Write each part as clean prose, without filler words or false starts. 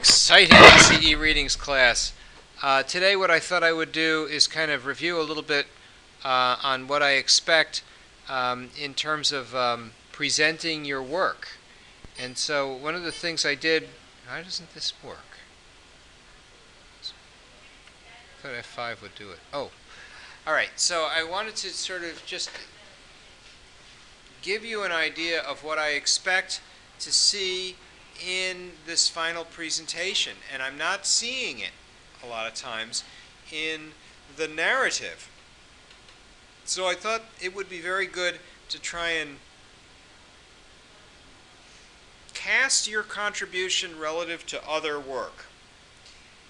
Exciting CE readings class. Today what I thought I would do is kind of review a little bit on what I expect in terms of presenting your work. And so one of the things I did, why doesn't this work? I thought F5 would do it. Oh, all right. So I wanted to sort of just give you an idea of what I expect to see in this final presentation, and I'm not seeing it a lot of times in the narrative. So I thought it would be very good to try and cast your contribution relative to other work.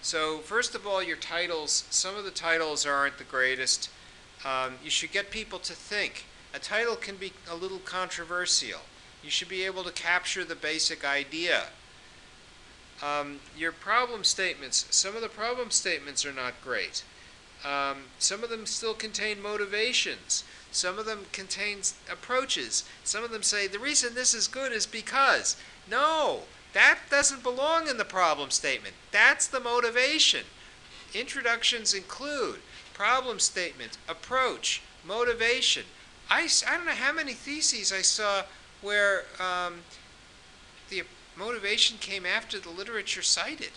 So first of all, your titles, some of the titles aren't the greatest. You should get people to think. A title can be a little controversial. You should be able to capture the basic idea. Your problem statements, some of the problem statements are not great. Some of them still contain motivations. Some of them contain approaches. Some of them say, the reason this is good is because. No, that doesn't belong in the problem statement. That's the motivation. Introductions include problem statement, approach, motivation. I don't know how many theses I saw where the motivation came after the literature cited.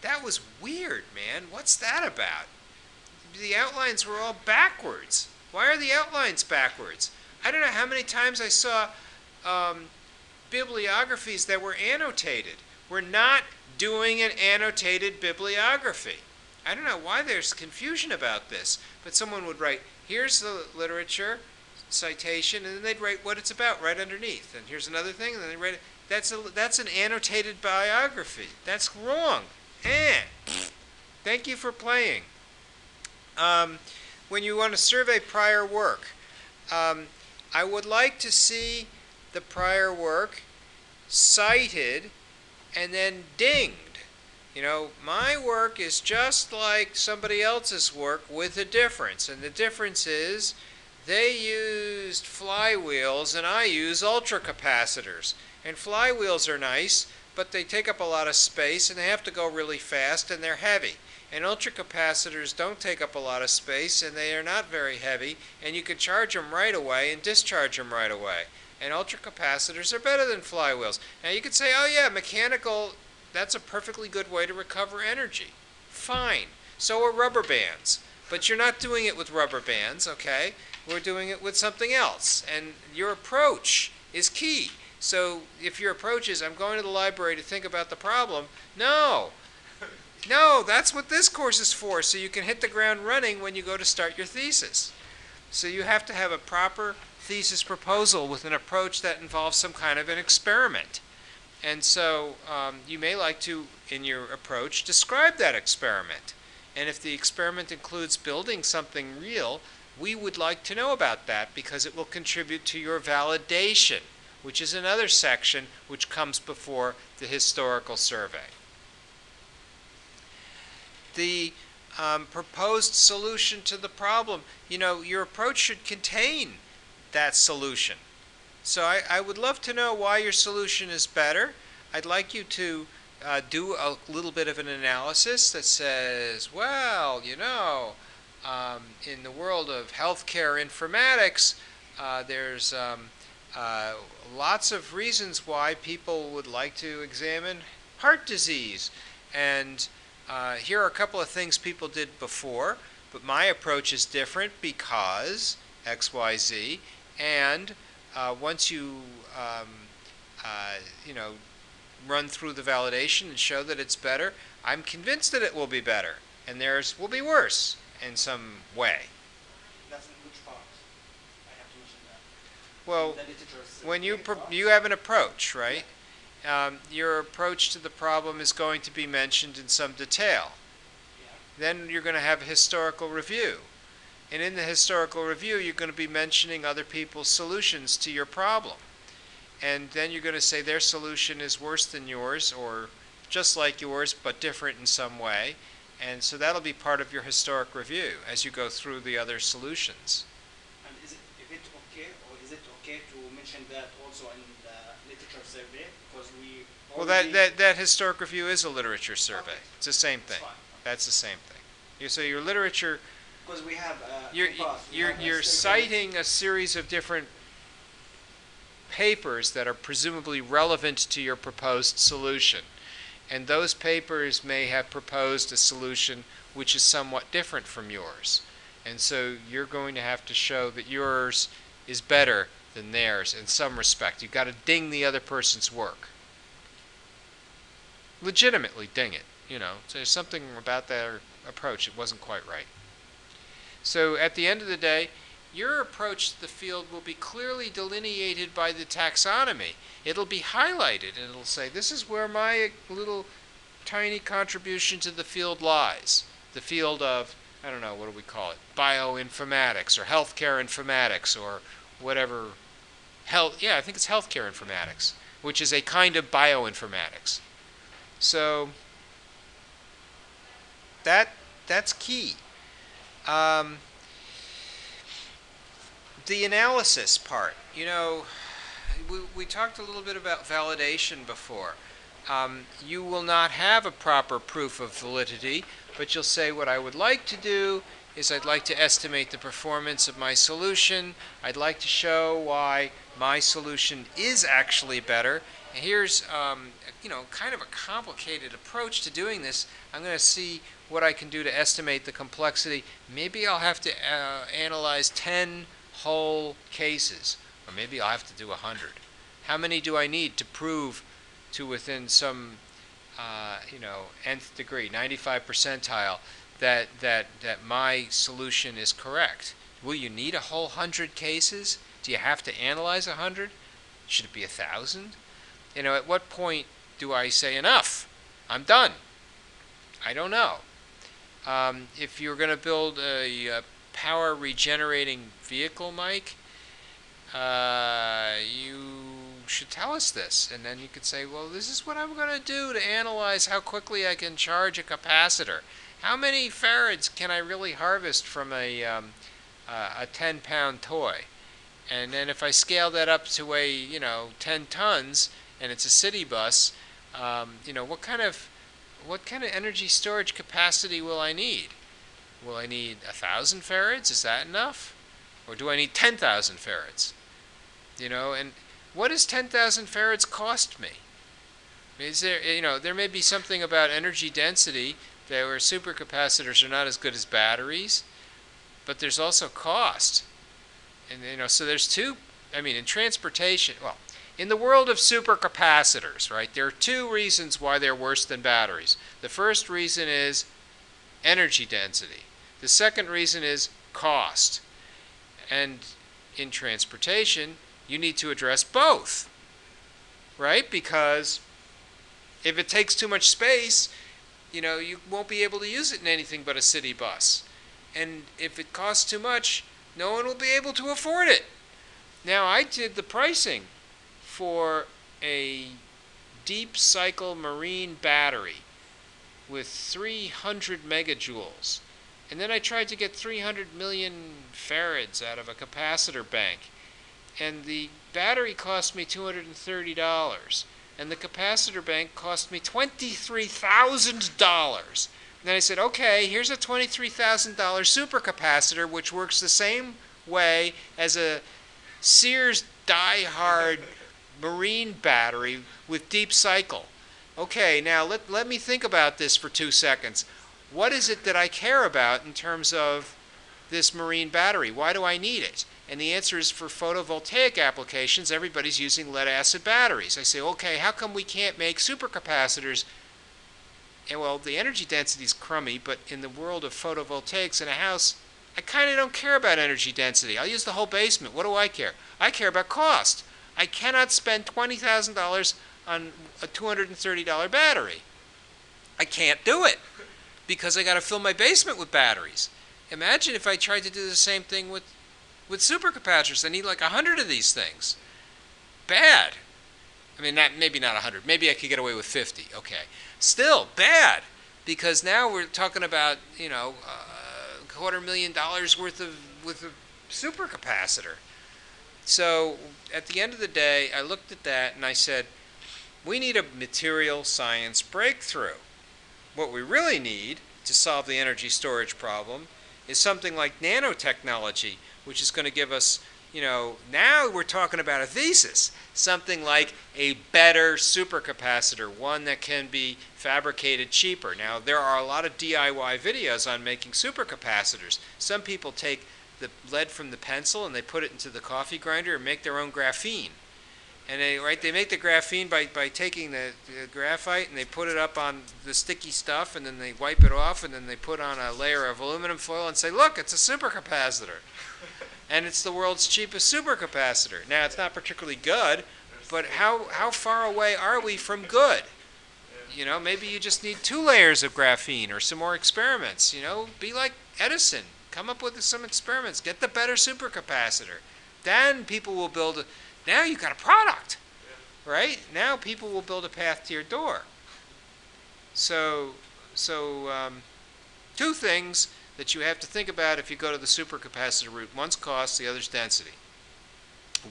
That was weird, man. What's that about? The outlines were all backwards. Why are the outlines backwards? I don't know how many times I saw bibliographies that were annotated. We're not doing an annotated bibliography. I don't know why there's confusion about this, but someone would write, here's the literature citation, and then they'd write what it's about right underneath. And here's another thing, and then they write it. That's an annotated biography. That's wrong. Thank you for playing. When you want to survey prior work, I would like to see the prior work cited and then dinged. You know, my work is just like somebody else's work with a difference. And the difference is they used flywheels and I use ultracapacitors. And flywheels are nice, but they take up a lot of space and they have to go really fast and they're heavy. And ultracapacitors don't take up a lot of space and they are not very heavy, and you can charge them right away and discharge them right away. And ultracapacitors are better than flywheels. Now you could say, oh yeah, mechanical, that's a perfectly good way to recover energy. Fine. So are rubber bands. But you're not doing it with rubber bands, okay? We're doing it with something else. And your approach is key. So if your approach is, I'm going to the library to think about the problem, no. No, that's what this course is for, so you can hit the ground running when you go to start your thesis. So you have to have a proper thesis proposal with an approach that involves some kind of an experiment. And so you may like to, in your approach, describe that experiment. And if the experiment includes building something real, we would like to know about that because it will contribute to your validation, which is another section which comes before the historical survey. The proposed solution to the problem, you know, your approach should contain that solution. So I would love to know why your solution is better. I'd like you to do a little bit of an analysis that says, well, you know, in the world of healthcare informatics, there's lots of reasons why people would like to examine heart disease. And here are a couple of things people did before, but my approach is different because X, Y, Z. And once you, you know, run through the validation and show that it's better, I'm convinced that it will be better, and theirs will be worse in some way. That's in which part? I have to mention that. Well, when you have an approach, right? Your approach to the problem is going to be mentioned in some detail. Yeah. Then you're going to have a historical review. And in the historical review, you're going to be mentioning other people's solutions to your problem. And then you're going to say their solution is worse than yours or just like yours but different in some way. And so that'll be part of your historic review as you go through the other solutions. And is it okay, or is it okay to mention mention that also in the literature survey because we Well, already. that historic review is a literature survey. Okay. It's the same It's thing. fine. That's the same thing. So your literature, Because we have you're two paths. We you're have you're stakeholders. citing a series of different papers that are presumably relevant to your proposed solution. And those papers may have proposed a solution which is somewhat different from yours. And so you're going to have to show that yours is better than theirs in some respect. You've got to ding the other person's work. Legitimately ding it. So there's something about that approach that wasn't quite right. So at the end of the day, your approach to the field will be clearly delineated by the taxonomy. It'll be highlighted and it'll say, this is where my little tiny contribution to the field lies. The field of, I don't know, what do we call it? Bioinformatics or healthcare informatics or whatever. Yeah, I think it's healthcare informatics, which is a kind of bioinformatics. So that's key. The analysis part, we talked a little bit about validation before. You will not have a proper proof of validity, but you'll say what I would like to do is I'd like to estimate the performance of my solution. I'd like to show why my solution is actually better. And here's kind of a complicated approach to doing this. I'm going to see what I can do to estimate the complexity. Maybe I'll have to analyze 10 whole cases, or maybe I'll have to do 100. How many do I need to prove to within some nth degree, 95 percentile, that my solution is correct? Will you need a whole 100 cases? Do you have to analyze 100? Should it be 1,000? At what point do I say enough? I'm done. I don't know. If you're going to build a power regenerating vehicle, Mike, you should tell us this, and then you could say, well, this is what I'm going to do to analyze how quickly I can charge a capacitor. How many farads can I really harvest from a 10-pound toy? And then if I scale that up to weigh 10 tons, and it's a city bus, what kind of energy storage capacity will I need? Will I need 1,000 farads? Is that enough? Or do I need 10,000 farads? And what does 10,000 farads cost me? Is there, there may be something about energy density that where supercapacitors are not as good as batteries, but there's also cost. And so there's two. In transportation, in the world of supercapacitors, right? There are two reasons why they're worse than batteries. The first reason is energy density. The second reason is cost. And in transportation, you need to address both, right? Because if it takes too much space, you won't be able to use it in anything but a city bus. And if it costs too much, no one will be able to afford it. Now, I did the pricing for a deep cycle marine battery with 300 megajoules. And then I tried to get 300 million farads out of a capacitor bank. And the battery cost me $230. And the capacitor bank cost me $23,000. And then I said, okay, here's a $23,000 supercapacitor, which works the same way as a Sears die-hard marine battery with deep cycle. Okay, now let me think about this for 2 seconds. What is it that I care about in terms of this marine battery? Why do I need it? And the answer is for photovoltaic applications, everybody's using lead-acid batteries. I say, okay, how come we can't make supercapacitors? And well, the energy density is crummy, but in the world of photovoltaics in a house, I kind of don't care about energy density. I'll use the whole basement. What do I care? I care about cost. I cannot spend $20,000 on a $230 battery. I can't do it because I got to fill my basement with batteries. Imagine if I tried to do the same thing with supercapacitors. I need like 100 of these things. Bad. Maybe not 100. Maybe I could get away with 50. Okay. Still bad, because now we're talking about $250,000 worth of supercapacitor. So at the end of the day, I looked at that and I said, we need a material science breakthrough. What we really need to solve the energy storage problem is something like nanotechnology, which is going to give us, now we're talking about a thesis, something like a better supercapacitor, one that can be fabricated cheaper. Now, there are a lot of DIY videos on making supercapacitors. Some people take the lead from the pencil and they put it into the coffee grinder and make their own graphene. And they make the graphene by taking the graphite and they put it up on the sticky stuff and then they wipe it off and then they put on a layer of aluminum foil and say, look, it's a supercapacitor. And it's the world's cheapest supercapacitor. Now, it's not particularly good, but how far away are we from good? Maybe you just need 2 layers of graphene or some more experiments. Be like Edison. Come up with some experiments. Get the better supercapacitor. Then people will build now you've got a product, right? Now people will build a path to your door. So 2 things that you have to think about if you go to the supercapacitor route. One's cost, the other's density.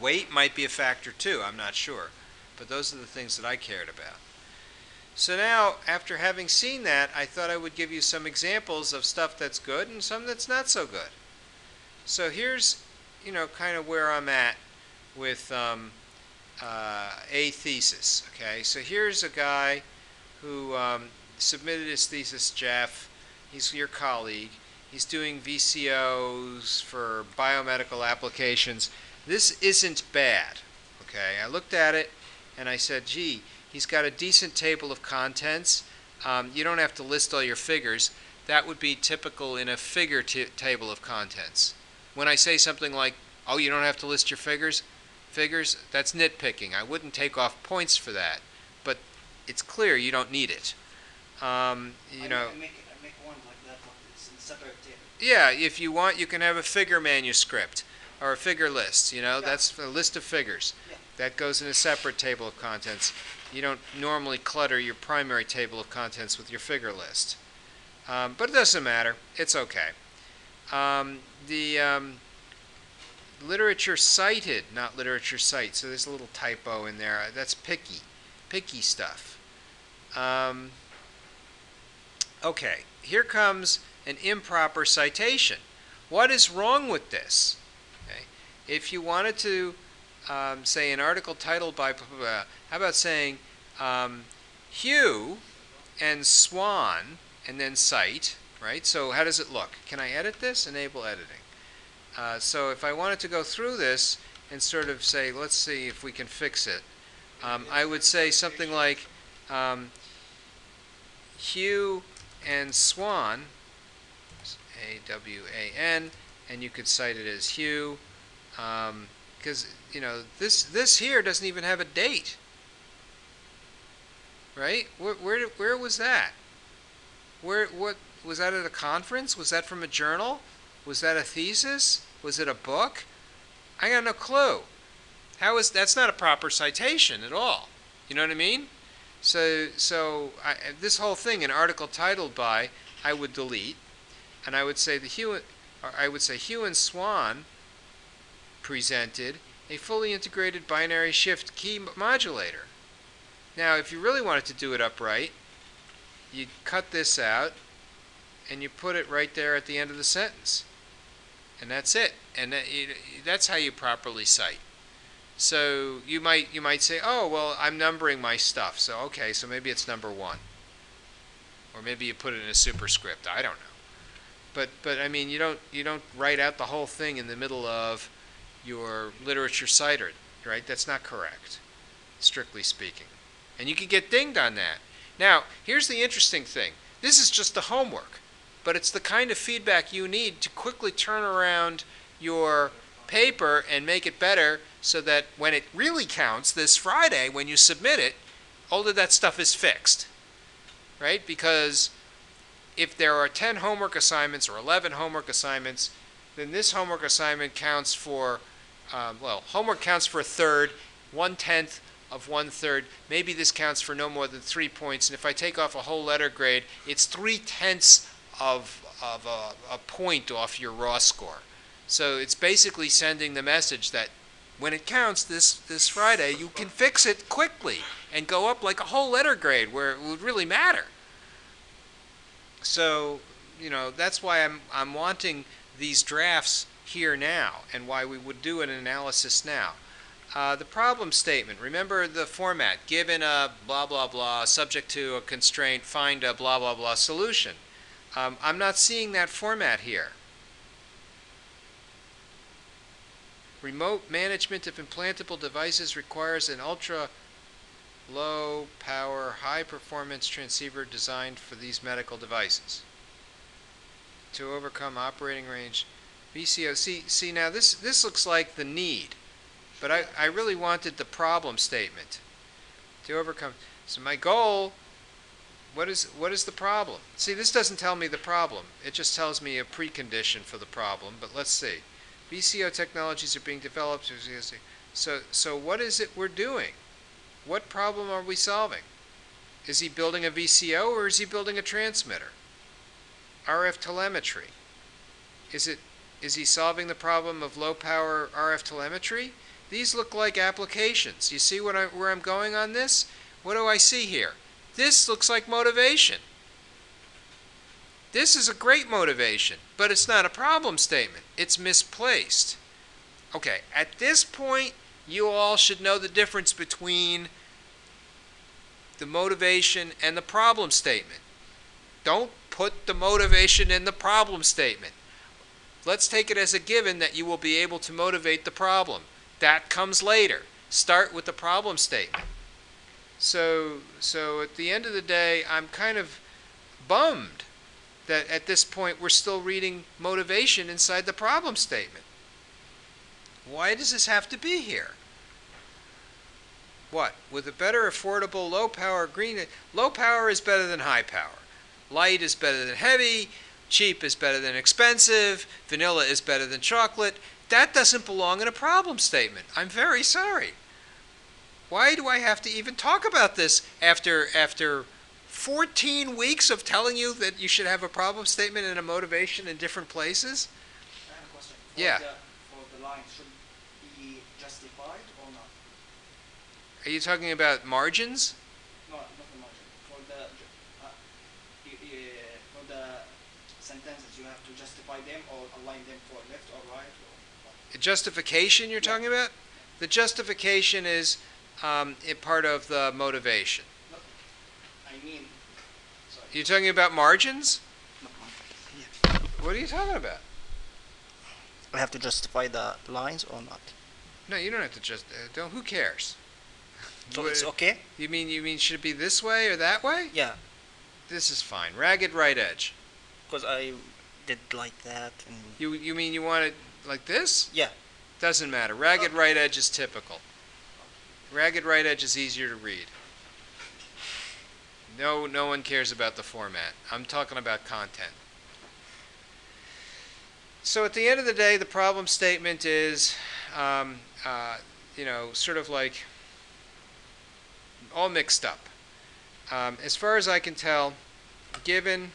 Weight might be a factor too, I'm not sure. But those are the things that I cared about. So now, after having seen that, I thought I would give you some examples of stuff that's good and some that's not so good. So here's, kind of where I'm at with a thesis. Okay, so here's a guy who submitted his thesis, Jeff. He's your colleague. He's doing VCOs for biomedical applications. This isn't bad. Okay, I looked at it and I said, gee, he's got a decent table of contents. You don't have to list all your figures. That would be typical in a figure table of contents. When I say something like, oh, you don't have to list your figures, that's nitpicking. I wouldn't take off points for that. But it's clear you don't need it. I make one like that, but it's in a separate table. Yeah, if you want, you can have a figure manuscript or a figure list. Yeah. That's a list of figures. Yeah. That goes in a separate table of contents. You don't normally clutter your primary table of contents with your figure list. But it doesn't matter. It's okay. The literature cited, not literature cite. So there's a little typo in there. That's picky stuff. Okay, here comes an improper citation. What is wrong with this? Okay. If you wanted to say an article titled by blah, blah, blah, how about saying Hugh and Swan and then cite, right? So how does it look? Can I edit this? Enable editing. So if I wanted to go through this and sort of say, let's see if we can fix it, I would say something like Hugh and Swan, A-W-A-N, and you could cite it as Hugh, because this here doesn't even have a date, right? Where was that? What was that at a conference? Was that from a journal? Was that a thesis? Was it a book? I got no clue. That's not a proper citation at all. You know what I mean? So this whole thing, an article titled by, I would delete, and I would say Hugh and Swan presented a fully integrated binary shift key modulator. Now, if you really wanted to do it upright, you cut this out and you put it right there at the end of the sentence, and that's it. And that's how you properly cite. So you might say, oh, well, I'm numbering my stuff. So okay, so maybe it's number 1. Or maybe you put it in a superscript. I don't know. But I mean, you don't write out the whole thing in the middle of your literature citer, right? That's not correct, strictly speaking. And you could get dinged on that. Now, here's the interesting thing. This is just the homework, but it's the kind of feedback you need to quickly turn around your paper and make it better, so that when it really counts this Friday, when you submit it, all of that stuff is fixed, right? Because if there are 10 homework assignments or 11 homework assignments, then this homework assignment counts for, homework counts for a third, 1/10 of 1/3. Maybe this counts for no more than 3 points, and if I take off a whole letter grade, it's 3/10 of a point off your raw score. So it's basically sending the message that when it counts this Friday, you can fix it quickly and go up like a whole letter grade where it would really matter. So, that's why I'm wanting these drafts here now and why we would do an analysis now. The problem statement, remember the format, given a blah, blah, blah, subject to a constraint, find a blah, blah, blah solution. I'm not seeing that format here. Remote management of implantable devices requires an ultra low power, high performance transceiver designed for these medical devices. To overcome operating range, VCO. See now this looks like the need, but I really wanted the problem statement. To overcome. So my goal, what is the problem? See, this doesn't tell me the problem. It just tells me a precondition for the problem, but let's see. VCO technologies are being developed. So what is it we're doing? What problem are we solving? Is he building a VCO or is he building a transmitter? RF telemetry. Is he solving the problem of low power RF telemetry? These look like applications. You see where I'm going on this? What do I see here? This looks like motivation. This is a great motivation, but it's not a problem statement. It's misplaced. Okay, at this point, you all should know the difference between the motivation and the problem statement. Don't put the motivation in the problem statement. Let's take it as a given that you will be able to motivate the problem. That comes later. Start with the problem statement. So at the end of the day, I'm kind of bummed that at this point we're still reading motivation inside the problem statement. Why does this have to be here? What? With a better affordable low power green, low power is better than high power. Light is better than heavy, cheap is better than expensive, vanilla is better than chocolate. That doesn't belong in a problem statement. I'm very sorry. Why do I have to even talk about this after 14 weeks of telling you that you should have a problem statement and a motivation in different places? I have a question. Yeah. For the line, should be justified or not? Are you talking about margins? No, not the margin. For the sentences, you have to justify them or align them for left or right or what? Justification you're talking about? The justification is part of the motivation. No, I mean, sorry. You're talking about margins? Not margin. Yeah. What are you talking about? I have to justify the lines or not? No, you don't have to just don't. Who cares? So it's okay? You mean should it be this way or that way? Yeah, This is fine. Ragged right edge. because I did like that and You mean you want it like this? yeah. Doesn't matter. Ragged right edge is typical. Ragged right edge is easier to read. No one cares about the format. I'm talking about content. So at the end of the day, the problem statement is, sort of like all mixed up. As far as I can tell, given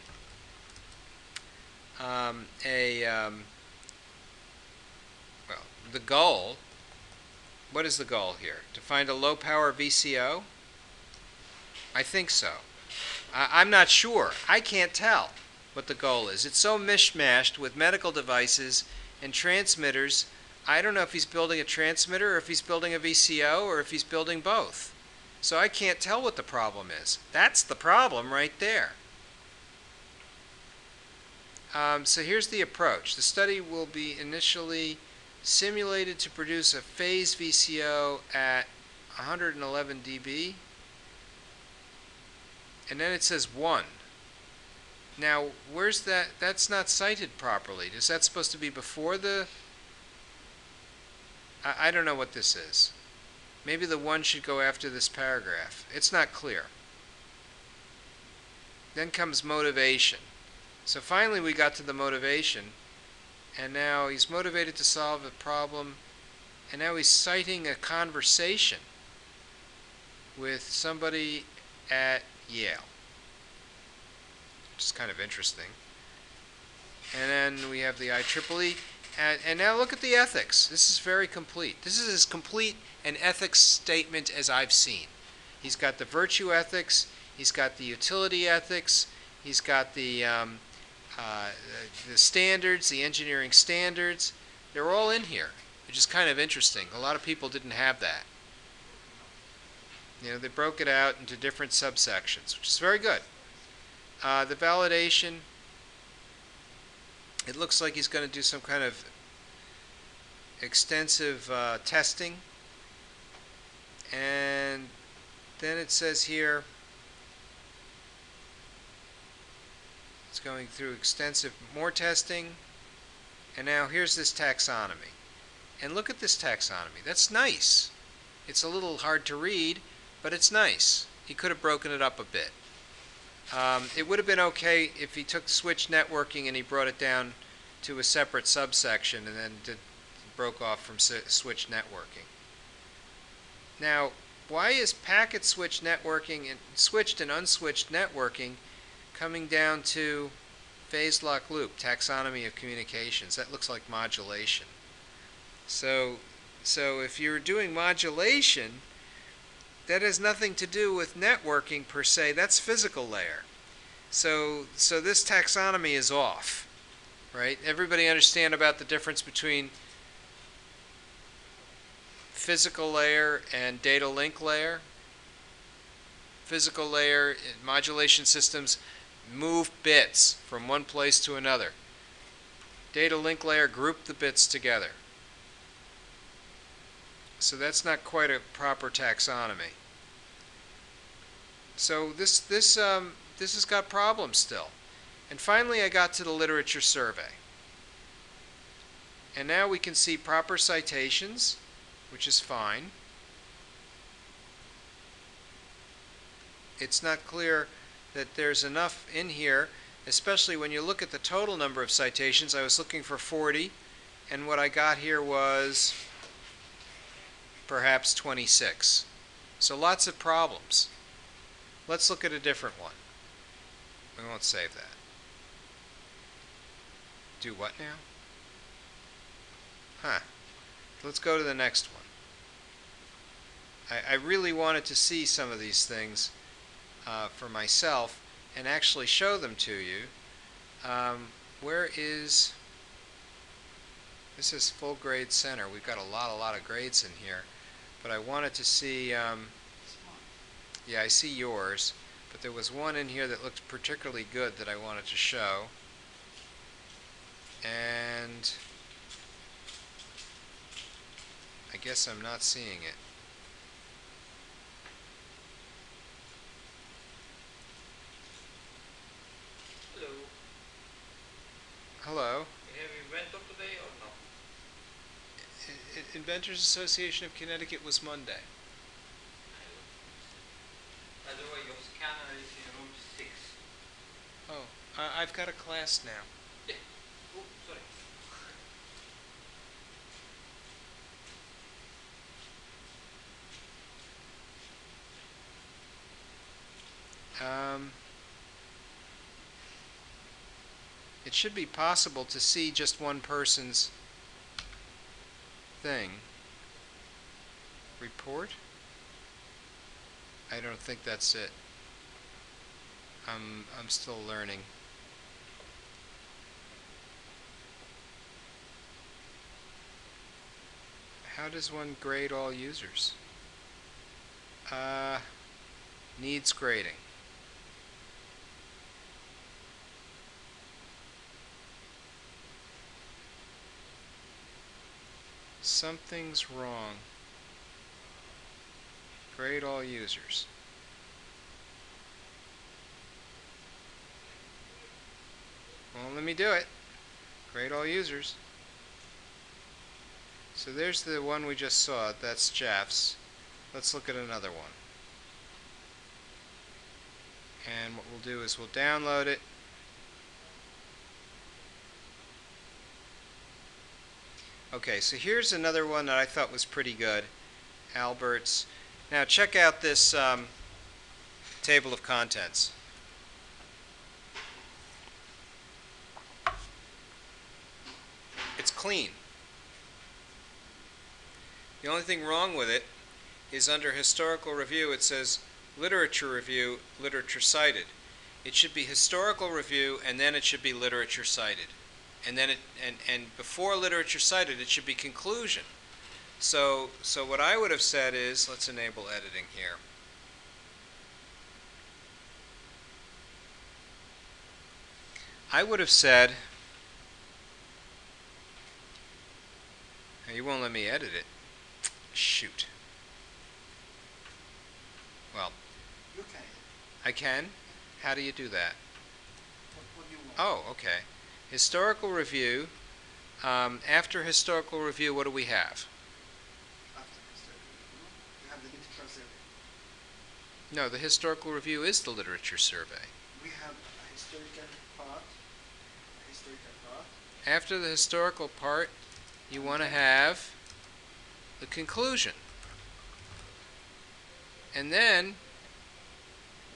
the goal, what is the goal here? To find a low power VCO? I think so. I'm not sure. I can't tell what the goal is. It's so mishmashed with medical devices and transmitters. I don't know if he's building a transmitter or if he's building a VCO or if he's building both. So I can't tell what the problem is. That's the problem right there. So here's the approach. The study will be initially simulated to produce a phase VCO at 111 dB. And then it says 1. Now, where's that? That's not cited properly. Is that supposed to be before the... I don't know what this is. Maybe the 1 should go after this paragraph. It's not clear. Then comes motivation. So finally we got to the motivation, and now he's motivated to solve a problem, and now he's citing a conversation with somebody at Yale, which is kind of interesting. And then we have the IEEE. And now look at the ethics. This is very complete. This is as complete an ethics statement as I've seen. He's got the virtue ethics. He's got the utility ethics. He's got the standards, the engineering standards. They're all in here, which is kind of interesting. A lot of people didn't have that. They broke it out into different subsections, which is very good. The validation, it looks like he's going to do some kind of extensive testing. And then it says here, it's going through extensive more testing. And now here's this taxonomy. And look at this taxonomy. That's nice. It's a little hard to read, but it's nice. He could have broken it up a bit. It would have been okay if he took switch networking and he brought it down to a separate subsection and then broke off from switch networking. Now, why is packet switch networking and switched and unswitched networking coming down to phase lock loop, taxonomy of communications? That looks like modulation. So if you're doing modulation, that has nothing to do with networking per se. That's physical layer. So this taxonomy is off, right? Everybody understand about the difference between physical layer and data link layer? Physical layer modulation systems move bits from one place to another. Data link layer group the bits together. So that's not quite a proper taxonomy. So this has got problems still. And finally I got to the literature survey. And now we can see proper citations, which is fine. It's not clear that there's enough in here, especially when you look at the total number of citations. I was looking for 40, and what I got here was perhaps 26. So lots of problems. Let's look at a different one. We won't save that. Do what now? Let's go to the next one. I really wanted to see some of these things for myself and actually show them to you. Where is... This is full grade center. We've got a lot of grades in here. But I wanted to see... yeah, I see yours. But there was one in here that looked particularly good that I wanted to show. And I guess I'm not seeing it. Hello. Hello. You have inventor today or no? Inventors Association of Connecticut was Monday. By the way, your scanner is in room 6. Oh, I've got a class now. Yeah. Oh, sorry. It should be possible to see just one person's thing. Report? I don't think that's it. I'm still learning. How does one grade all users? Needs grading. Something's wrong. Grade all users. Well, let me do it. Grade all users. So there's the one we just saw. That's Jeff's. Let's look at another one. And what we'll do is we'll download it. Okay, so here's another one that I thought was pretty good. Albert's. Now check out this table of contents. It's clean. The only thing wrong with it is under historical review it says literature review, literature cited. It should be historical review and then it should be literature cited. And then and before literature cited it should be conclusion. So what I would have said is, let's enable editing here. I would have said, you won't let me edit it. Shoot. Well, You can. I can? How do you do that? What do you want? Oh, okay. Historical review. After historical review, what do we have? After historical review, you have the literature survey. No, the historical review is the literature survey. We have a historical part. A historical part. After the historical part, you want to have the conclusion. And then,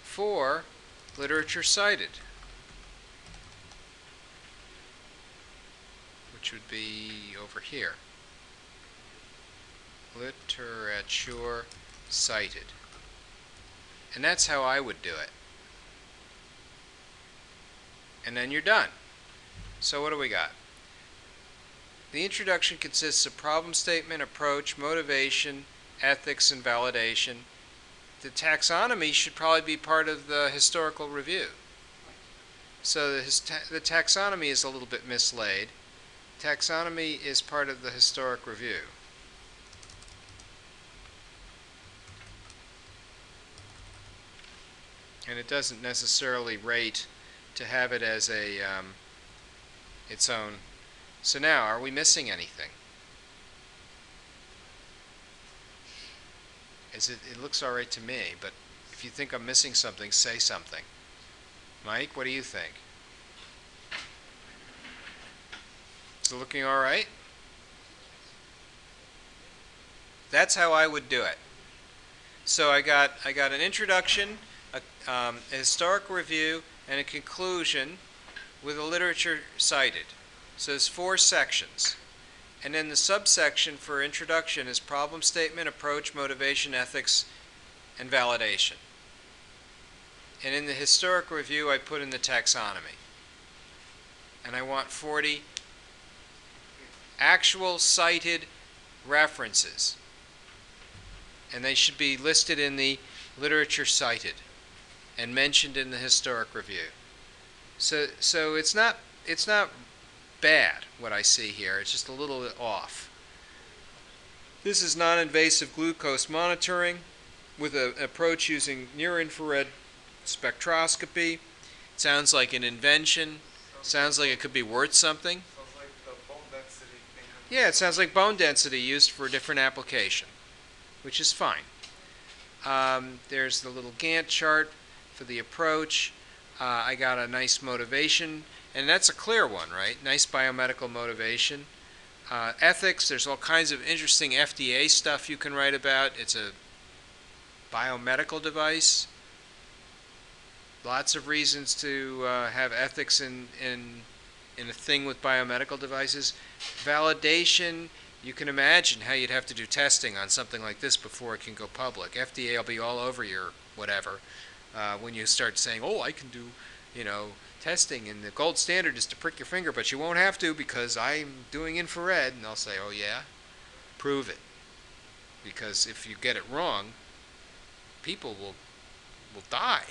for literature cited, which would be over here. Literature cited. And that's how I would do it. And then you're done. So what do we got? The introduction consists of problem statement, approach, motivation, ethics, and validation. The taxonomy should probably be part of the historical review. So the taxonomy is a little bit mislaid. Taxonomy is part of the historic review. And it doesn't necessarily rate to have it as a its own. So now, are we missing anything? It looks all right to me, but if you think I'm missing something, say something. Mike, what do you think? Is it looking all right? That's how I would do it. So I got an introduction, a historic review, and a conclusion with a literature cited. So there's 4 sections. And then the subsection for introduction is problem statement, approach, motivation, ethics, and validation. And in the historic review, I put in the taxonomy. And I want 40 actual cited references. And they should be listed in the literature cited and mentioned in the historic review. So it's not bad what I see here. It's just a little bit off. This is non-invasive glucose monitoring with an approach using near-infrared spectroscopy. It sounds like an invention. Sounds like it could be worth something. Sounds like the bone density thing. Yeah, it sounds like bone density used for a different application, which is fine. There's the little Gantt chart for the approach. I got a nice motivation, and that's a clear one, right? Nice biomedical motivation. Ethics, there's all kinds of interesting FDA stuff you can write about. It's a biomedical device. Lots of reasons to have ethics in a thing with biomedical devices. Validation, you can imagine how you'd have to do testing on something like this before it can go public. FDA will be all over your whatever when you start saying, oh, I can do, testing, and the gold standard is to prick your finger, but you won't have to because I'm doing infrared. And they'll say, oh yeah, prove it. Because if you get it wrong, people will die,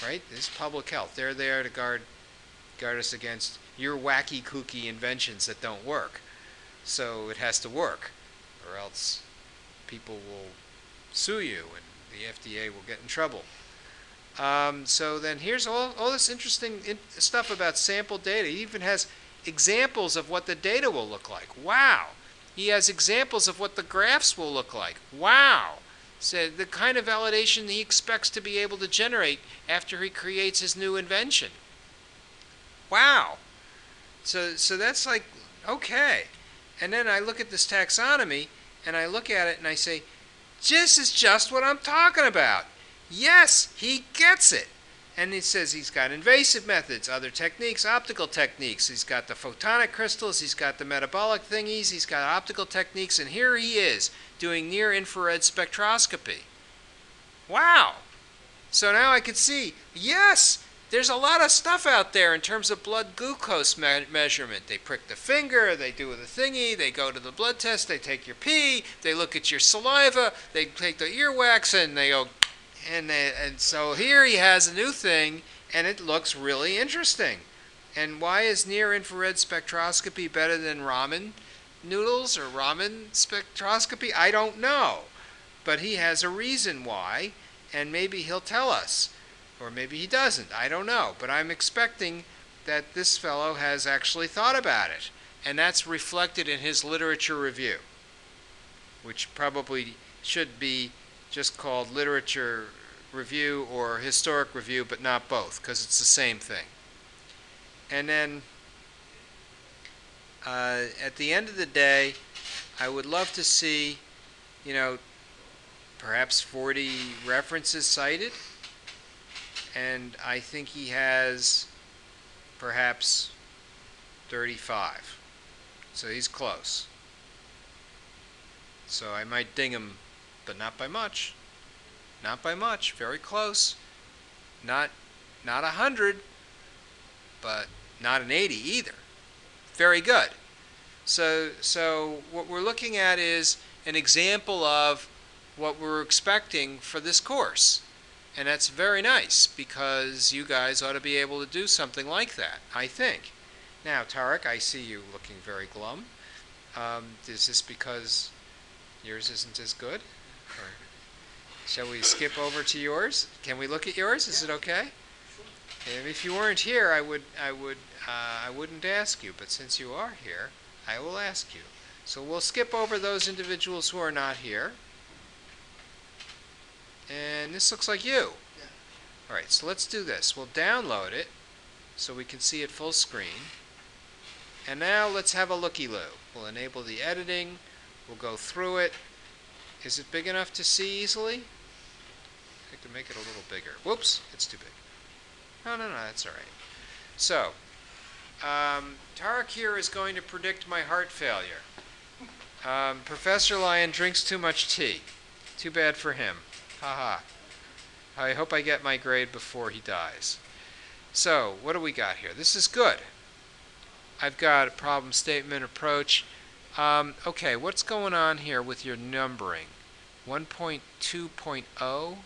right? This is public health. They're there to guard us against your wacky, kooky inventions that don't work. So it has to work, or else people will sue you and the FDA will get in trouble. So then here's all this interesting stuff about sample data. He even has examples of what the data will look like. Wow. He has examples of what the graphs will look like. Wow. So the kind of validation he expects to be able to generate after he creates his new invention. Wow. So that's like, okay. And then I look at this taxonomy, and I look at it, and I say, this is just what I'm talking about. Yes, he gets it. And he says he's got invasive methods, other techniques, optical techniques. He's got the photonic crystals, he's got the metabolic thingies, he's got optical techniques, and here he is doing near-infrared spectroscopy. Wow! So now I can see, yes, there's a lot of stuff out there in terms of blood glucose measurement. They prick the finger, they do the thingy, they go to the blood test, they take your pee, they look at your saliva, they take the earwax, and they go, and so here he has a new thing, and it looks really interesting. And why is near-infrared spectroscopy better than ramen noodles or ramen spectroscopy? I don't know. But he has a reason why, and maybe he'll tell us. Or maybe he doesn't. I don't know. But I'm expecting that this fellow has actually thought about it. And that's reflected in his literature review, which probably should be just called literature review or historic review, but not both, because it's the same thing. And then at the end of the day, I would love to see, perhaps 40 references cited, and I think he has perhaps 35. So he's close. So I might ding him, but not by much. Not by much. Very close. Not 100, but not an 80 either. Very good. So what we're looking at is an example of what we're expecting for this course. And that's very nice, because you guys ought to be able to do something like that, I think. Now, Tarek, I see you looking very glum. Is this because yours isn't as good? Or shall we skip over to yours? Can we look at yours? Is it okay? Sure. And if you weren't here, I wouldn't ask you. But since you are here, I will ask you. So we'll skip over those individuals who are not here. And this looks like you. Yeah. All right, so let's do this. We'll download it so we can see it full screen. And now let's have a looky-loo. We'll enable the editing. We'll go through it. Is it big enough to see easily? I can make it a little bigger. Whoops, it's too big. No, that's all right. So, Tarek here is going to predict my heart failure. Professor Lyon drinks too much tea. Too bad for him. Haha. I hope I get my grade before he dies. So, what do we got here? This is good. I've got a problem statement approach. Okay, what's going on here with your numbering? 1.2.0?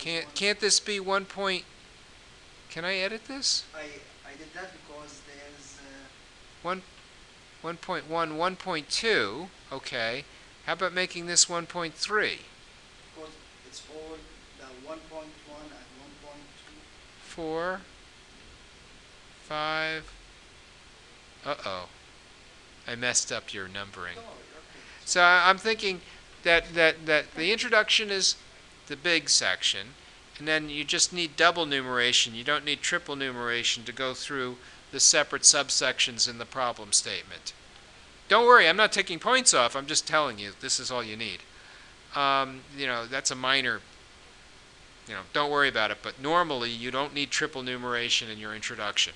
Yeah. Can't this be 1. Can I edit this? I did that because there's 1.1, 1.2. Okay. How about making this 1.3? because it's all the 1.1 and 1.2. 4, 5. Uh-oh. I messed up your numbering. No, okay. So I'm thinking that the introduction is the big section, and then you just need double numeration. You don't need triple numeration to go through the separate subsections in the problem statement. Don't worry, I'm not taking points off. I'm just telling you this is all you need. That's a minor, don't worry about it. But normally you don't need triple numeration in your introduction.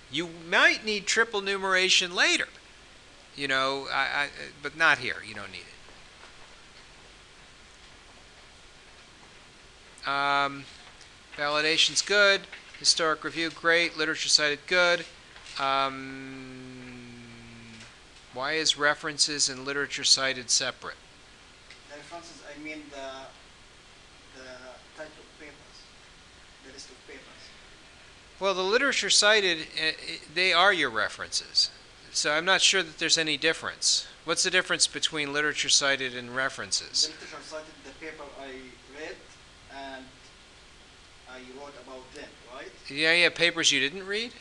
You might need triple numeration later, but not here. You don't need it. Validation's good. Historic review, great. Literature cited, good. Why is references and literature cited separate? The references, I mean the type of papers, the list of papers. Well, the literature cited, they are your references. So I'm not sure that there's any difference. What's the difference between literature cited and references? The literature cited the paper I read and I wrote about them, right? Yeah, papers you didn't read?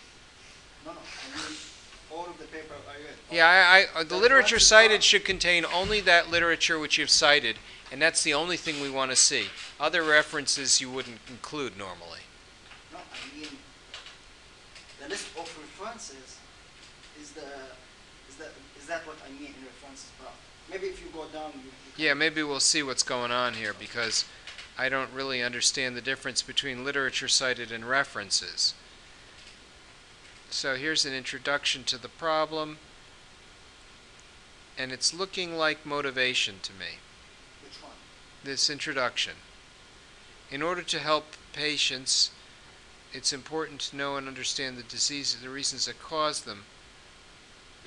No, I mean all of the paper I read. Yeah, the The literature references cited are- should contain only that literature which you've cited, and that's the only thing we want to see. Other references you wouldn't include normally. No, I mean the list of references is that what I mean in references part? Maybe if you go down, you Yeah, maybe we'll see what's going on here, because I don't really understand the difference between literature cited and references. So here's an introduction to the problem, and it's looking like motivation to me, Which one? this introduction. In order to help patients, it's important to know and understand the diseases, the reasons that cause them.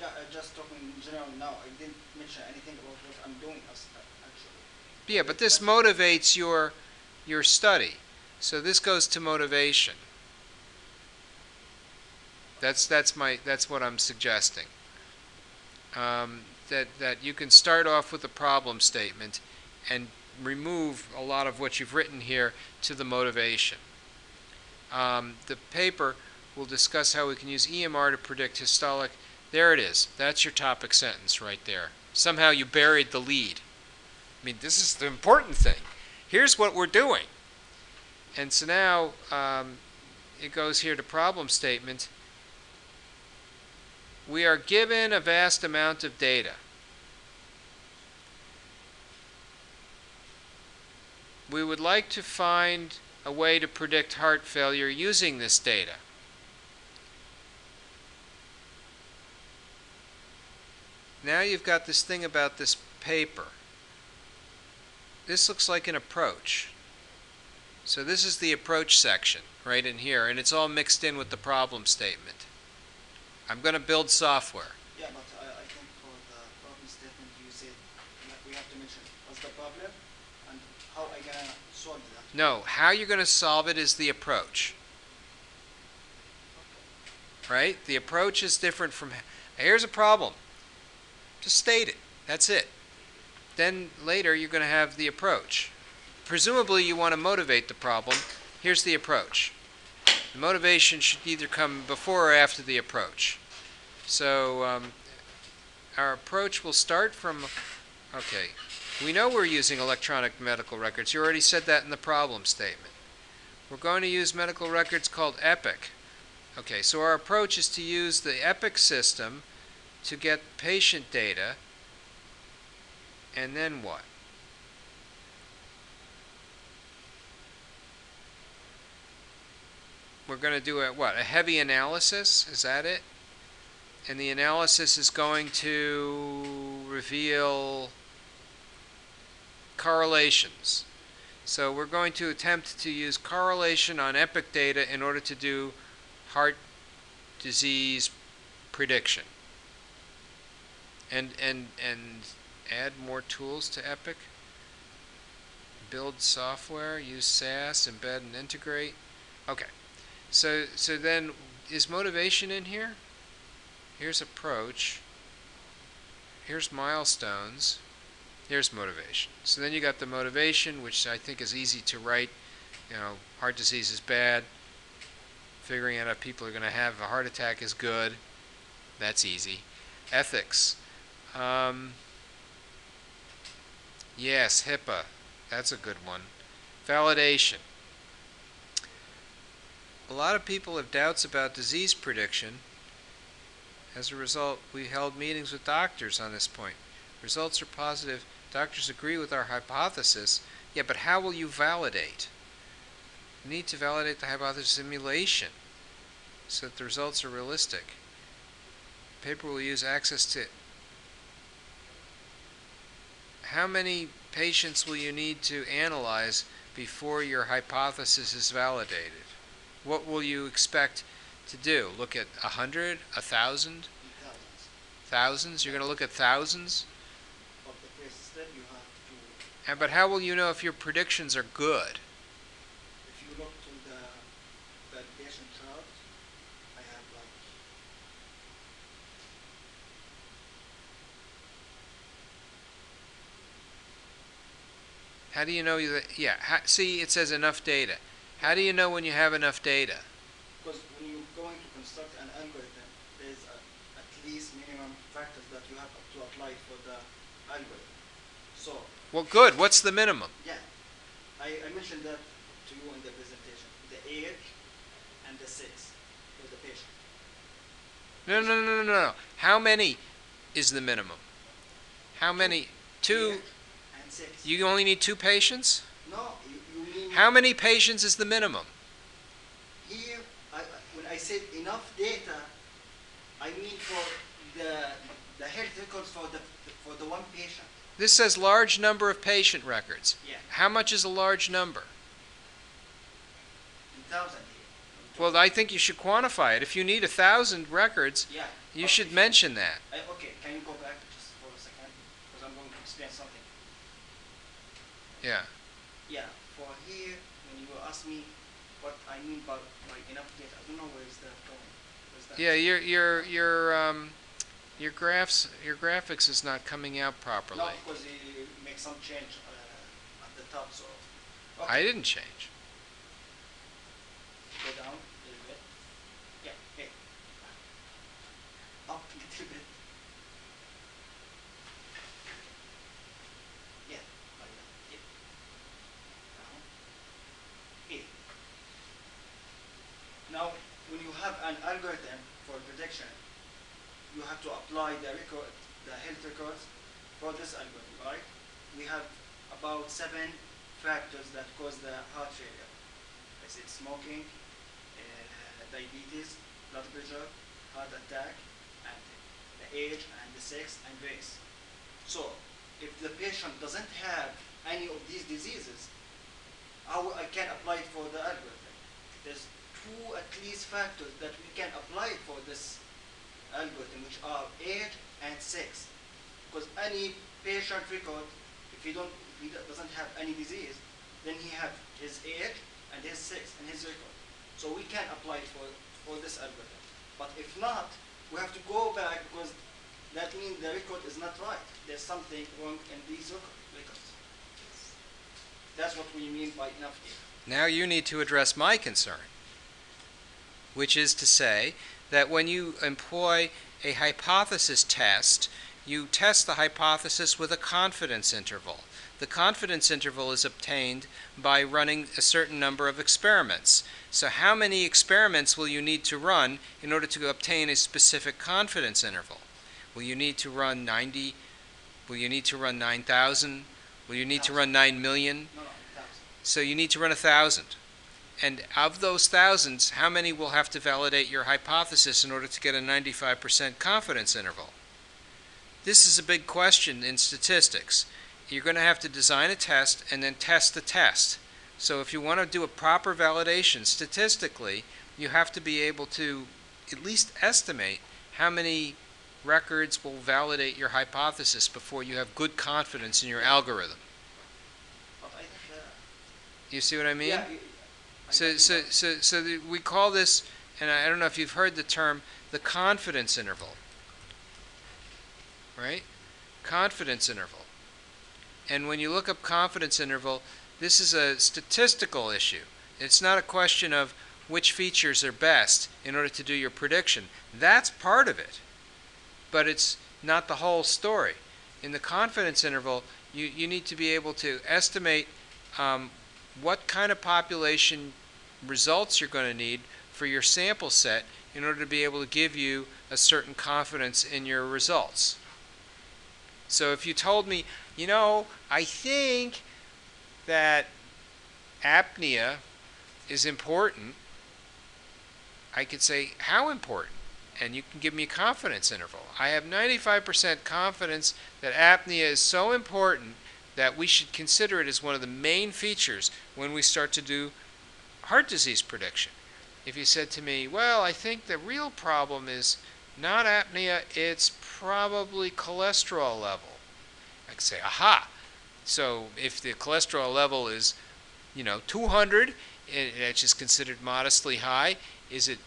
Yeah, just talking in general now. I didn't mention anything about what I'm doing actually. Yeah, but this motivates your study. So this goes to motivation. That's what I'm suggesting. That you can start off with a problem statement and remove a lot of what you've written here to the motivation. The paper will discuss how we can use EMR to predict histolic. There it is. That's your topic sentence right there. Somehow you buried the lead. I mean, this is the important thing. Here's what we're doing. And so now it goes here to problem statement. We are given a vast amount of data. We would like to find a way to predict heart failure using this data. Now you've got this thing about this paper. This looks like an approach. So this is the approach section right in here, and it's all mixed in with the problem statement. I'm going to build software. Yeah, but I think for the problem statement you said we have to mention what's the problem and how I gonna solve that. No, how you're going to solve it is the approach. Right? The approach is different from, here's a problem. Just state it. That's it. Then later you're going to have the approach. Presumably you want to motivate the problem. Here's the approach. The motivation should either come before or after the approach. So our approach will start from, okay, we know we're using electronic medical records. You already said that in the problem statement. We're going to use medical records called EPIC. Okay, so our approach is to use the EPIC system to get patient data, and then what? We're going to do a heavy analysis, is that it? And the analysis is going to reveal correlations. So we're going to attempt to use correlation on EPIC data in order to do heart disease prediction. And add more tools to EPIC. Build software, use SAS, embed and integrate. Okay. So then, is motivation in here? Here's approach. Here's milestones. Here's motivation. So then you got the motivation, which I think is easy to write. You know, heart disease is bad. Figuring out if people are going to have a heart attack is good. That's easy. Ethics. Yes, HIPAA. That's a good one. Validation. A lot of people have doubts about disease prediction. As a result, we held meetings with doctors on this point. Results are positive. Doctors agree with our hypothesis. Yeah, but how will you validate? You need to validate the hypothesis simulation so that the results are realistic. The paper will use access to... How many patients will you need to analyze before your hypothesis is validated? What will you expect to do? Look at 100, 1,000? Thousands? You're going to look at thousands? But the first step you have to... But how will you know if your predictions are good? If you look to the validation chart, I have like... How do you know that? Yeah, see, it says enough data. How do you know when you have enough data? Because when you're going to construct an algorithm, there's at least minimum factors that you have to apply for the algorithm. So... Well, good. What's the minimum? Yeah. I mentioned that to you in the presentation. The age and the sex for the patient. No. How many is the minimum? How many? Two? Age and sex. You only need 2 patients? No, you How many patients is the minimum? Here, when I said enough data, I mean for the health records for the one patient. This says large number of patient records. Yeah. How much is a large number? In thousand here. Well, I think you should quantify it. If you need 1,000 records, Yeah. you should mention that. Okay, can you go back just for a second? Because I'm going to explain something. Yeah. Yeah, for here, when you ask me what I mean by enough data, I don't know where is that going. Where's that? Yeah, your graphics is not coming out properly. No, because you make some change at the top, so. Okay. I didn't change. Go down a little bit. Yeah, hey. Up a little bit. Yeah, like that. Yeah. Down. Here. Now, when you have an algorithm for prediction, you have to apply the health records for this algorithm, right? We have about 7 factors that cause the heart failure. I said smoking, diabetes, blood pressure, heart attack, and the age, and the sex, and race. So, if the patient doesn't have any of these diseases, how I can apply it for the algorithm? There's 2 at least factors that we can apply for this algorithm, which are age and sex. Because any patient record, if he doesn't have any disease, then he have his age and his sex and his record. So we can apply it for this algorithm. But if not, we have to go back because that means the record is not right. There's something wrong in these records. That's what we mean by enough data. Now you need to address my concern, which is to say that when you employ a hypothesis test, you test the hypothesis with a confidence interval. The confidence interval is obtained by running a certain number of experiments. So how many experiments will you need to run in order to obtain a specific confidence interval? Will you need to run 90? Will you need to run 9,000? Will you need to run 9 million? No, 1,000. So you need to run 1,000. And of those thousands, how many will have to validate your hypothesis in order to get a 95% confidence interval? This is a big question in statistics. You're going to have to design a test and then test the test. So if you want to do a proper validation statistically, you have to be able to at least estimate how many records will validate your hypothesis before you have good confidence in your algorithm. But I think You see what I mean? yeah, We call this, and I don't know if you've heard the term, the confidence interval. Right? Confidence interval. And when you look up confidence interval, this is a statistical issue. It's not a question of which features are best in order to do your prediction. That's part of it, but it's not the whole story. In the confidence interval, you need to be able to estimate what kind of population results you're going to need for your sample set in order to be able to give you a certain confidence in your results. So if you told me, you know, I think that apnea is important, I could say, how important? And you can give me a confidence interval. I have 95% confidence that apnea is so important that we should consider it as one of the main features when we start to do heart disease prediction. If you said to me, well, I think the real problem is not apnea, it's probably cholesterol level. I could say, aha. So if the cholesterol level is, 200, which is considered modestly high, is it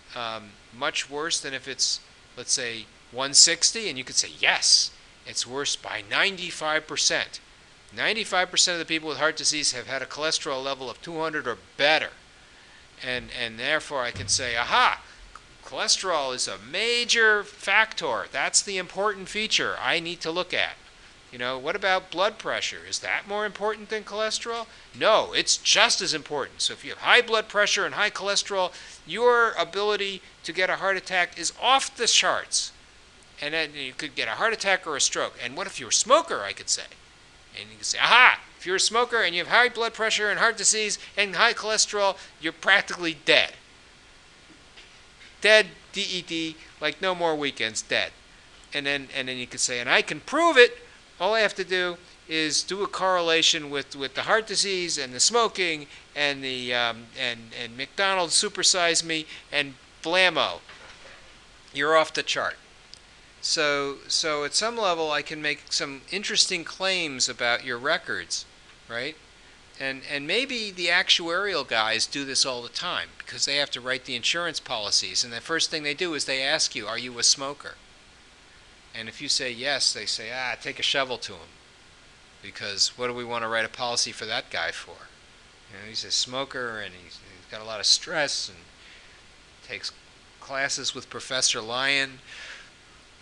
much worse than if it's, let's say, 160? And you could say, yes, it's worse by 95%. 95% of the people with heart disease have had a cholesterol level of 200 or better. And therefore I can say, aha, cholesterol is a major factor. That's the important feature I need to look at. What about blood pressure? Is that more important than cholesterol? No, it's just as important. So if you have high blood pressure and high cholesterol, your ability to get a heart attack is off the charts. And then you could get a heart attack or a stroke. And what if you're a smoker, I could say? And you can say, aha, if you're a smoker and you have high blood pressure and heart disease and high cholesterol, you're practically dead. Dead, DED, like no more weekends, dead. And then you could say, and I can prove it. All I have to do is do a correlation with the heart disease and the smoking and the and McDonald's supersize me and blammo, you're off the chart. So at some level, I can make some interesting claims about your records, right? And maybe the actuarial guys do this all the time because they have to write the insurance policies, and the first thing they do is they ask you, are you a smoker? And if you say yes, they say, take a shovel to him, because what do we want to write a policy for that guy for? You know, he's a smoker and he's got a lot of stress and takes classes with Professor Lyon.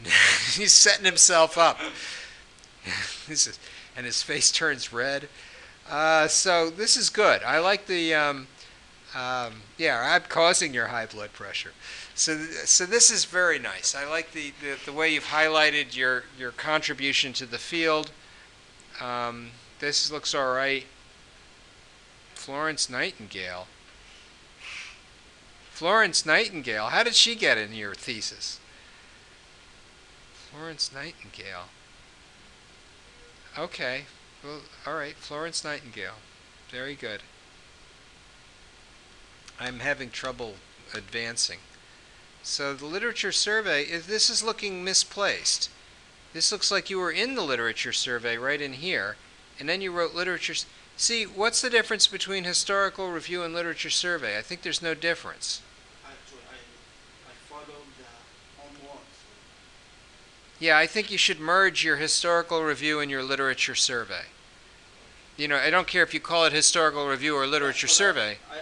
He's setting himself up. And his face turns red. So this is good. I like the, I'm causing your high blood pressure. So this is very nice. I like the way you've highlighted your contribution to the field. This looks all right. Florence Nightingale. Florence Nightingale. How did she get in your thesis? Florence Nightingale. Okay. Well, all right. Florence Nightingale. Very good. I'm having trouble advancing. So the literature survey, this is looking misplaced. This looks like you were in the literature survey right in here, and then you wrote literature. See, what's the difference between historical review and literature survey? I think there's no difference. Actually, I followed the homework. Yeah, I think you should merge your historical review and your literature survey. You know, I don't care if you call it historical review or literature survey. I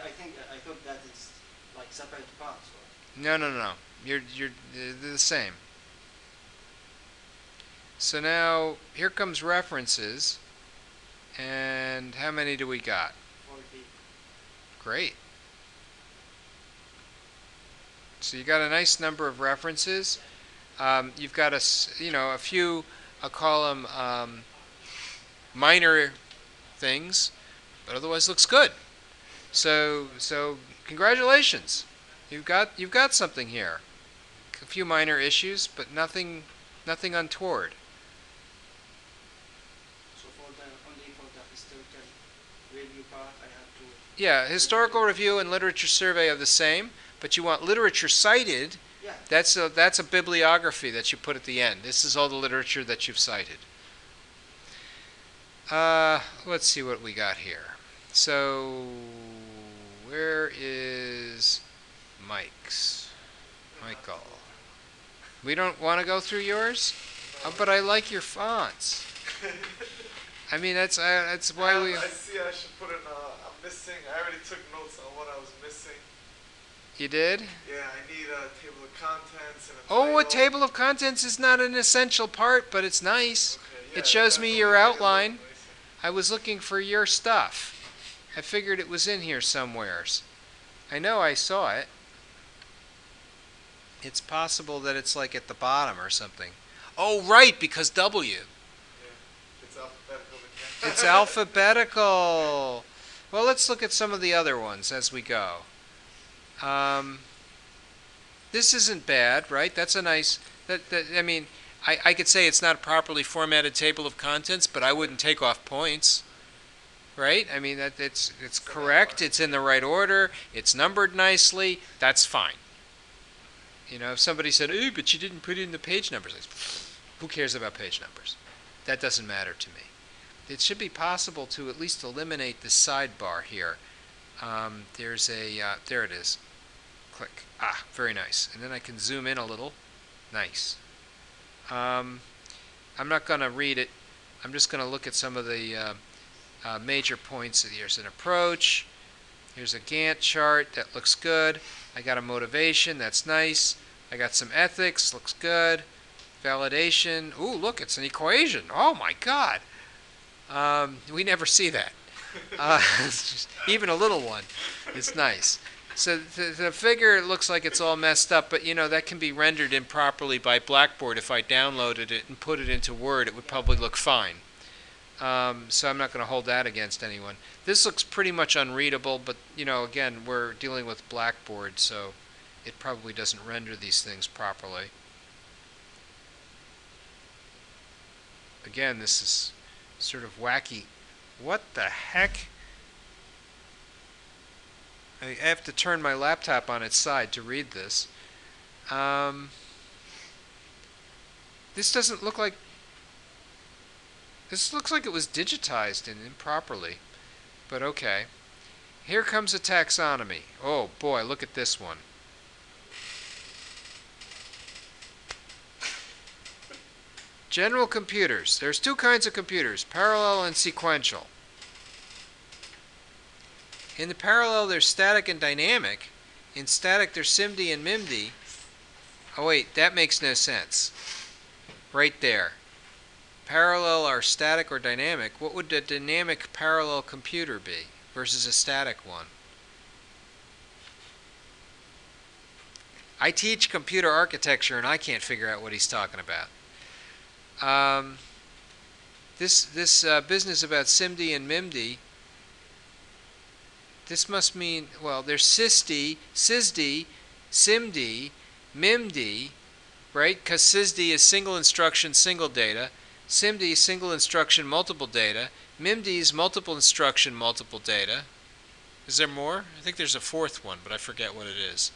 thought that it's like separate parts. No. They're the same. So now here comes references, and how many do we got? 40. Great. So you got a nice number of references. You've got a few. I'll call them minor things, but otherwise looks good. So congratulations. You've got something here. A few minor issues, but nothing untoward. So only for the historical review part, I have to. Yeah, historical review and literature survey are the same, but you want literature cited. Yeah. That's a bibliography that you put at the end. This is all the literature that you've cited. Let's see what we got here. So where is Mike's? Michael. We don't want to go through yours? But I like your fonts. I mean, that's why we. I see. I should put in. I'm missing. I already took notes on what I was missing. You did? Yeah, I need a table of contents and a Oh, a title. table of contents is not an essential part, but it's nice. Okay, yeah, It shows me your definitely make it look outline. nicer. I was looking for your stuff. I figured it was in here somewheres. I know I saw it. It's possible that it's like at the bottom or something. Oh, right, because W. Yeah, it's alphabetical again. It's alphabetical. Well, let's look at some of the other ones as we go. This isn't bad, right? That's a nice. I mean, I could say it's not a properly formatted table of contents, but I wouldn't take off points, right? I mean, it's correct. It's in the right order. It's numbered nicely. That's fine. You know, if somebody said, "Ooh, but you didn't put in the page numbers," who cares about page numbers? That doesn't matter to me. It should be possible to at least eliminate this sidebar here. There it is. Click. Very nice. And then I can zoom in a little. Nice. I'm not going to read it. I'm just going to look at some of the major points. Here's an approach. Here's a Gantt chart. That looks good. I got a motivation. That's nice. I got some ethics. Looks good. Validation. Ooh, look, it's an equation. Oh, my God. We never see that. Even a little one. It's nice. So the figure looks like it's all messed up, but you know that can be rendered improperly by Blackboard. If I downloaded it and put it into Word, it would probably look fine. So I'm not going to hold that against anyone. This looks pretty much unreadable, but again, we're dealing with Blackboard, so it probably doesn't render these things properly. Again, this is sort of wacky. What the heck? I have to turn my laptop on its side to read this. This doesn't look like... This looks like it was digitized and improperly. But okay. Here comes a taxonomy. Oh boy, look at this one. General computers. There's two kinds of computers, parallel and sequential. In the parallel, there's static and dynamic. In static, there's SIMD and MIMD. Oh wait, that makes no sense. Right there. Parallel are static or dynamic. What would a dynamic parallel computer be versus a static one? I teach computer architecture and I can't figure out what he's talking about. This business about SIMD and MIMD, this must mean, well, there's SysD, SIMD, MIMD, right? Because SysD is single instruction, single data. SIMD is single instruction, multiple data. MIMD is multiple instruction, multiple data. Is there more? I think there's a fourth one, but I forget what it is.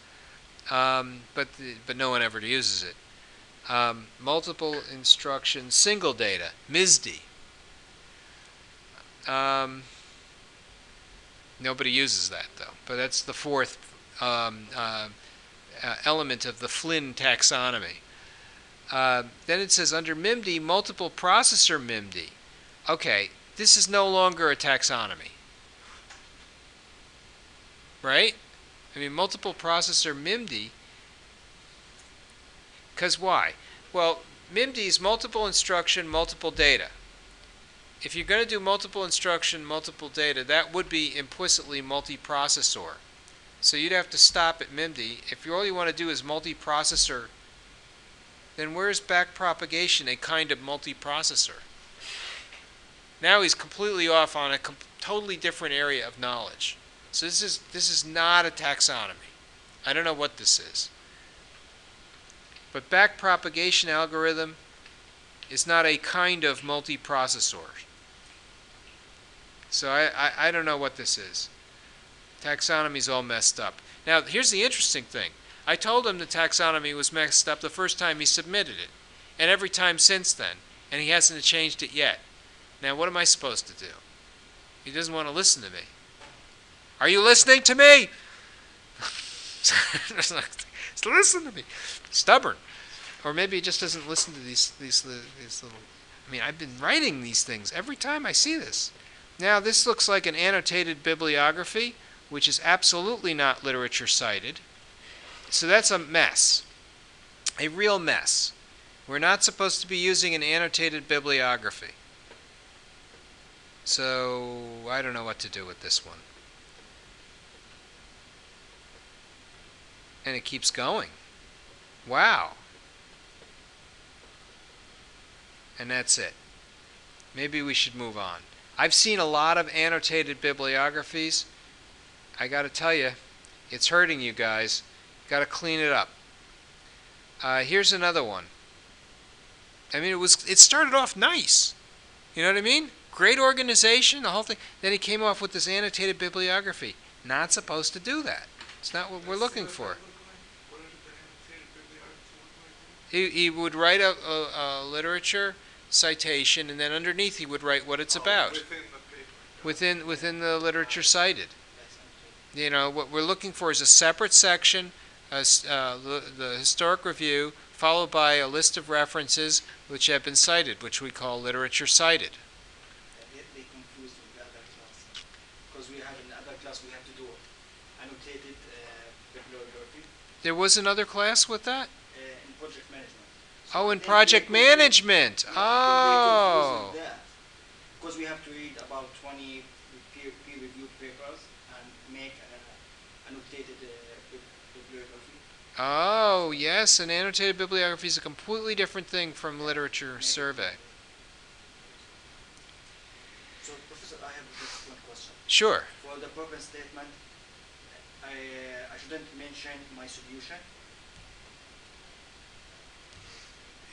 But no one ever uses it. Multiple instruction, single data, MISD. Nobody uses that though, but that's the fourth element of the Flynn taxonomy. Then it says under MIMD, multiple processor MIMD. Okay, this is no longer a taxonomy, right? I mean, multiple processor MIMD. Because why? Well, MIMD is multiple instruction, multiple data. If you're going to do multiple instruction, multiple data, that would be implicitly multiprocessor. So you'd have to stop at MIMD. If all you want to do is multiprocessor, then where's backpropagation a kind of multiprocessor? Now he's completely off on a totally different area of knowledge. So this is not a taxonomy. I don't know what this is. But backpropagation algorithm is not a kind of multiprocessor. So I don't know what this is. Taxonomy's all messed up. Now, here's the interesting thing. I told him the taxonomy was messed up the first time he submitted it, and every time since then, and he hasn't changed it yet. Now, what am I supposed to do? He doesn't want to listen to me. Are you listening to me? Listen to me. Stubborn. Or maybe he just doesn't listen to these little... I mean, I've been writing these things every time I see this. Now, this looks like an annotated bibliography, which is absolutely not literature cited. So that's a mess. A real mess. We're not supposed to be using an annotated bibliography. So I don't know what to do with this one. And it keeps going. Wow. And that's it. Maybe we should move on. I've seen a lot of annotated bibliographies. I got to tell you, it's hurting you guys. Got to clean it up. Here's another one. I mean, it started off nice. You know what I mean? Great organization, the whole thing. Then he came off with this annotated bibliography. Not supposed to do that. It's not what we're looking for. He would write a literature citation, and then underneath he would write what it's about. Within the literature cited. You know, what we're looking for is a separate section, the historic review, followed by a list of references which have been cited, which we call literature cited. They confused with the other class. Because we have in the other class, we have to do annotated bibliography. There was another class with that? In project management. Oh, in project management. Oh. Because we have to read about 20 peer-reviewed papers and make an annotated bibliography. Oh, yes, an annotated bibliography is a completely different thing from literature survey. So, Professor, I have just one question. Sure. For the problem statement, I shouldn't mention my solution.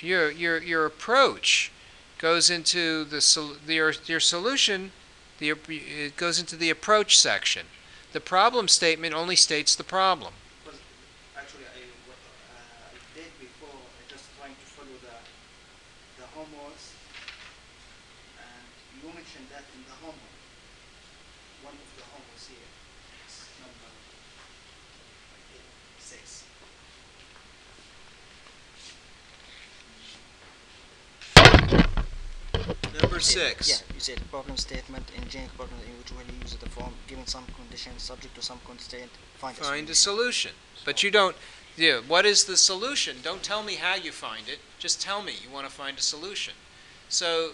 Your approach goes into your solution. It goes into the approach section. The problem statement only states the problem. Because actually, what I did before, I just trying to follow the homeworks, and you mentioned that in the homework. One of the homeworks here is number 6. Number 6. Yeah, you said problem statement in generic problem in which we use the form given some condition subject to some constraint. Find a solution. But you don't. Yeah. What is the solution? Don't tell me how you find it. Just tell me you want to find a solution. So,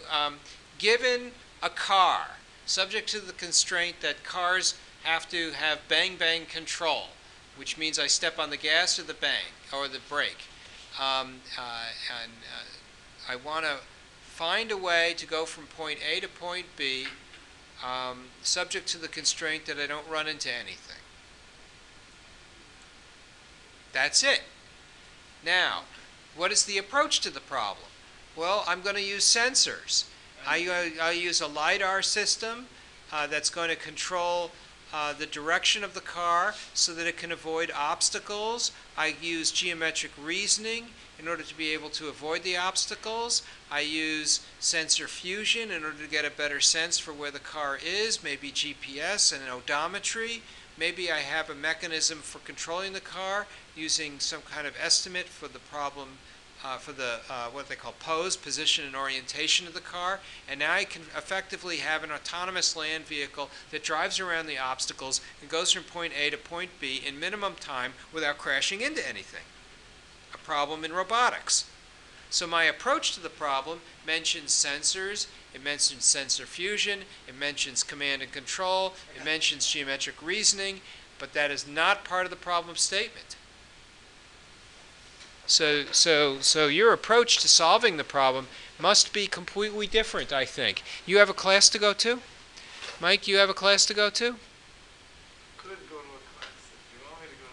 given a car, subject to the constraint that cars have to have bang-bang control, which means I step on the gas or the brake, and I want to find a way to go from point A to point B, subject to the constraint that I don't run into anything. That's it. Now, what is the approach to the problem? Well, I'm going to use sensors. I use a LiDAR system that's going to control the direction of the car so that it can avoid obstacles. I use geometric reasoning in order to be able to avoid the obstacles. I use sensor fusion in order to get a better sense for where the car is, maybe GPS and odometry. Maybe I have a mechanism for controlling the car using some kind of estimate for the problem, for the what they call pose, position and orientation of the car. And now I can effectively have an autonomous land vehicle that drives around the obstacles and goes from point A to point B in minimum time without crashing into anything. A problem in robotics. So my approach to the problem mentions sensors, it mentions sensor fusion, it mentions command and control, it mentions geometric reasoning, but that is not part of the problem statement. So your approach to solving the problem must be completely different, I think. You have a class to go to? Mike, you have a class to go to? Could go to a class if you want me to go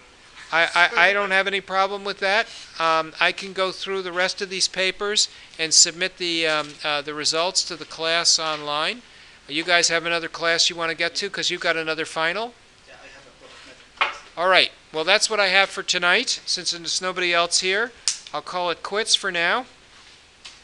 to I don't have any problem with that. I can go through the rest of these papers and submit the results to the class online. You guys have another class you want to get to because you've got another final? Yeah, I have a problem class. All right. Well, that's what I have for tonight. Since there's nobody else here, I'll call it quits for now.